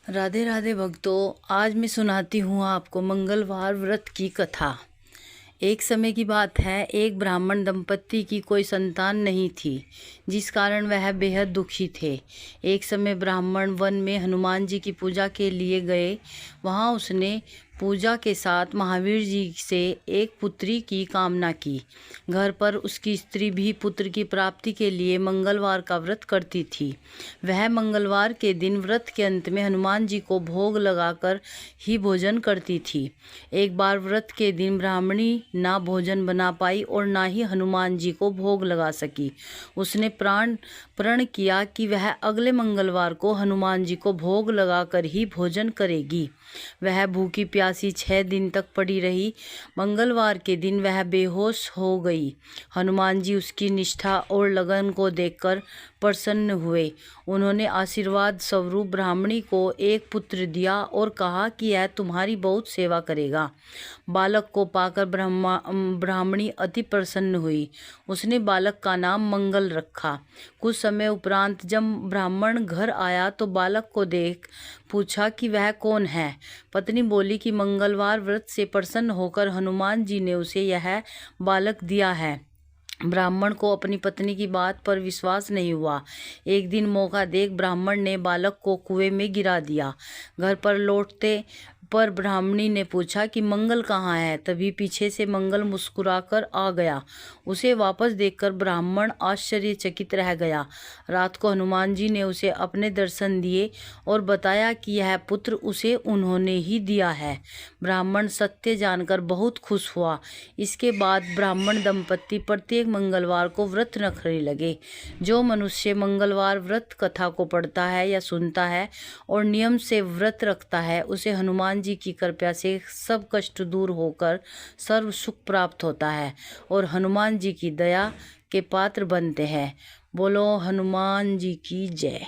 राधे राधे भक्तों, आज मैं सुनाती हूँ आपको मंगलवार व्रत की कथा। एक समय की बात है, एक ब्राह्मण दंपत्ति की कोई संतान नहीं थी, जिस कारण वह बेहद दुखी थे। एक समय ब्राह्मण वन में हनुमान जी की पूजा के लिए गए। वहाँ उसने पूजा के साथ महावीर जी से एक पुत्री की कामना की। घर पर उसकी स्त्री भी पुत्र की प्राप्ति के लिए मंगलवार का व्रत करती थी। वह मंगलवार के दिन व्रत के अंत में हनुमान जी को भोग लगाकर ही भोजन करती थी। एक बार व्रत के दिन ब्राह्मणी ना भोजन बना पाई और ना ही हनुमान जी को भोग लगा सकी। उसने प्रण किया कि वह अगले मंगलवार को हनुमान जी को भोग लगाकर ही भोजन करेगी। वह भूखी प्यासी 6 दिन तक पड़ी रही। मंगलवार के दिन वह बेहोश हो गई। हनुमान जी उसकी निष्ठा और लगन को देखकर प्रसन्न हुए। उन्होंने आशीर्वाद स्वरूप ब्राह्मणी को एक पुत्र दिया और कहा कि यह तुम्हारी बहुत सेवा करेगा। बालक को पाकर ब्राह्मणी अति प्रसन्न हुई। उसने बालक का नाम मंगल रखा। कुछ समय उपरांत जब ब्राह्मण घर आया तो बालक को देख पूछा कि वह कौन है। पत्नी बोली कि मंगलवार व्रत से प्रसन्न होकर हनुमान जी ने उसे यह बालक दिया है। ब्राह्मण को अपनी पत्नी की बात पर विश्वास नहीं हुआ। एक दिन मौका देख ब्राह्मण ने बालक को कुएं में गिरा दिया। घर पर लौटते पर ब्राह्मणी ने पूछा कि मंगल कहाँ है। तभी पीछे से मंगल मुस्कुराकर आ गया। उसे वापस देखकर ब्राह्मण आश्चर्यचकित रह गया। रात को हनुमान जी ने उसे अपने दर्शन दिए और बताया कि यह पुत्र उसे उन्होंने ही दिया है। ब्राह्मण सत्य जानकर बहुत खुश हुआ। इसके बाद ब्राह्मण दंपत्ति प्रत्येक मंगलवार को व्रत रखने लगे। जो मनुष्य मंगलवार व्रत कथा को पढ़ता है या सुनता है और नियम से व्रत रखता है, उसे हनुमान जी की कृपा से सब कष्ट दूर होकर सर्व सुख प्राप्त होता है और हनुमान जी की दया के पात्र बनते हैं। बोलो हनुमान जी की जय।